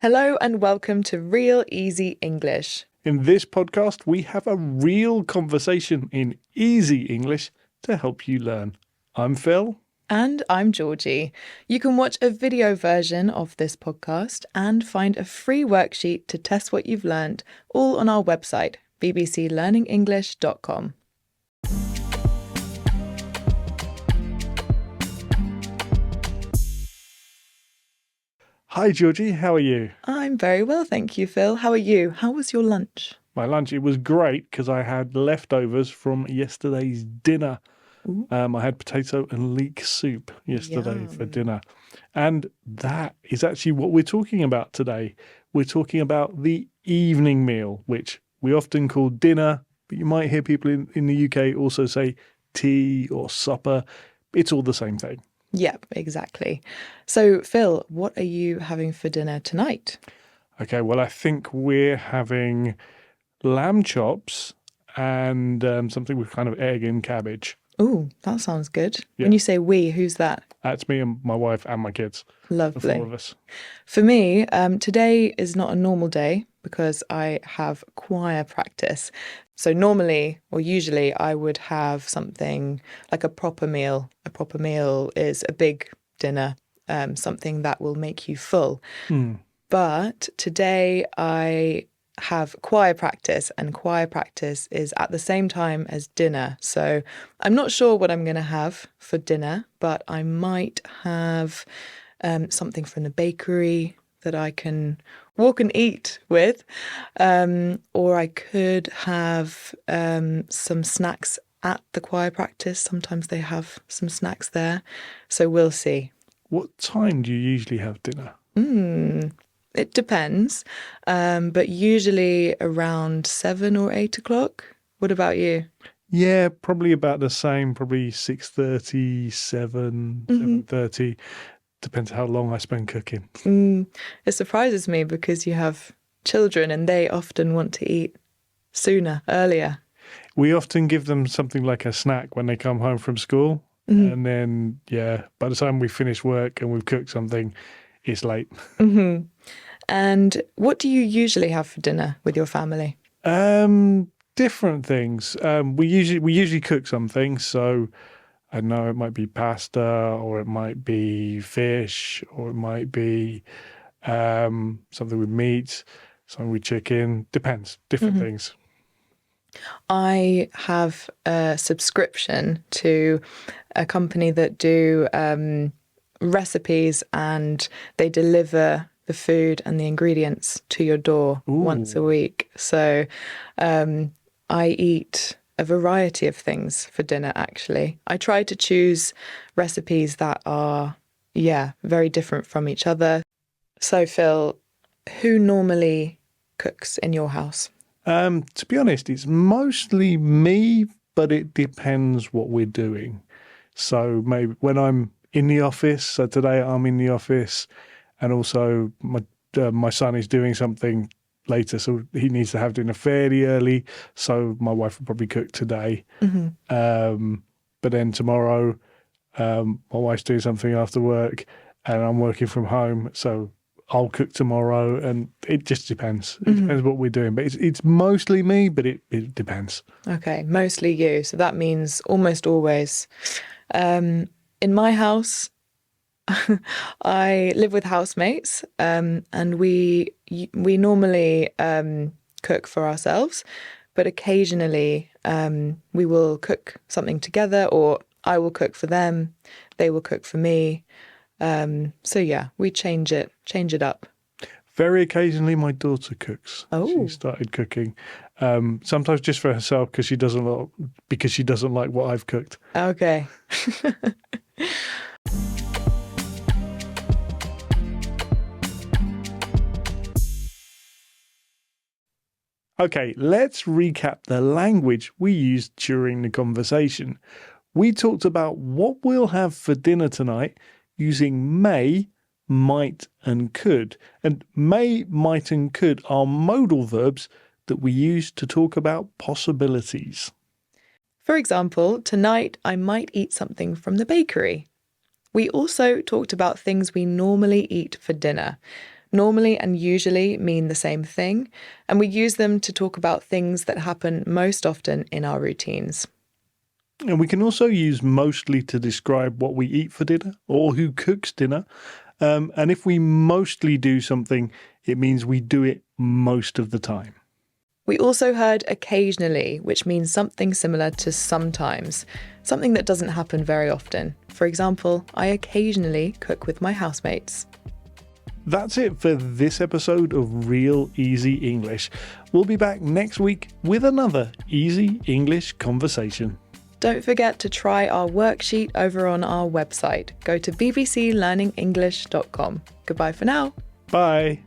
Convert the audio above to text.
Hello and welcome to Real Easy English. In this podcast, we have a real conversation in easy English to help you learn. I'm Phil. And I'm Georgie. You can watch a video version of this podcast and find a free worksheet to test what you've learned, all on our website, bbclearningenglish.com. Hi, Georgie. How are you? I'm very well, thank you, Phil. How are you? How was your lunch? My lunch, it was great because I had leftovers from yesterday's dinner. I had potato and leek soup yesterday for Yum. dinner. And that is actually what we're talking about today. We're talking about the evening meal, which we often call dinner, but you might hear people in the UK also say tea or supper. It's all the same thing. Yep, exactly. So, Phil, what are you having for dinner tonight? Okay, well, I think we're having lamb chops and something with kind of egg and cabbage. Oh, that sounds good. Yeah. When you say we, who's that? That's me and my wife and my kids. The Lovely. four of us. For me, today is not a normal day because I have choir practice. So normally or usually I would have something like a proper meal. A proper meal is a big dinner, something that will make you full. But today I have choir practice, and choir practice is at the same time as dinner. So I'm not sure what I'm going to have for dinner, but I might have something from the bakery that I can walk and eat with, or I could have some snacks at the choir practice. Sometimes they have some snacks there, so we'll see. What time do you usually have dinner? It depends, but usually around 7 or 8 o'clock. What about you? Yeah, probably about the same, probably 6:30, 7:30. Depends how long I spend cooking. It surprises me because you have children and they often want to eat sooner, earlier. We often give them something like a snack when they come home from school. And then, by the time we finish work and we've cooked something, it's late. And what do you usually have for dinner with your family? Different things. We usually cook something, so I know it might be pasta, or it might be fish, or it might be something with meat, something with chicken. Depends. Different things. I have a subscription to a company that do recipes, and they deliver the food and the ingredients to your door once a week. So I eat a variety of things for dinner, actually. I try to choose recipes that are, very different from each other. So, Phil, who normally cooks in your house? To be honest, it's mostly me, but it depends what we're doing. So maybe when I'm in the office, so today I'm in the office, and also my son is doing something later, so he needs to have dinner fairly early. So my wife will probably cook today. But then tomorrow, my wife's doing something after work, and I'm working from home, so I'll cook tomorrow, and it just depends. It depends what we're doing. But it's mostly me, but it depends. Okay, mostly you. So that means almost always. In my house, I live with housemates, and we normally cook for ourselves, but occasionally we will cook something together, or I will cook for them, they will cook for me. So yeah, we change it up. Very occasionally, my daughter cooks. Oh. She started cooking, sometimes just for herself because she doesn't like what I've cooked. Okay. Okay, let's recap the language we used during the conversation. We talked about what we'll have for dinner tonight using may, might, and could. And may, might, and could are modal verbs that we use to talk about possibilities. For example, tonight I might eat something from the bakery. We also talked about things we normally eat for dinner. Normally and usually mean the same thing, and we use them to talk about things that happen most often in our routines. And we can also use mostly to describe what we eat for dinner or who cooks dinner. And if we mostly do something, it means we do it most of the time. We also heard occasionally, which means something similar to sometimes, something that doesn't happen very often. For example, I occasionally cook with my housemates. That's it for this episode of Real Easy English. We'll be back next week with another easy English conversation. Don't forget to try our worksheet over on our website. Go to bbclearningenglish.com. Goodbye for now. Bye.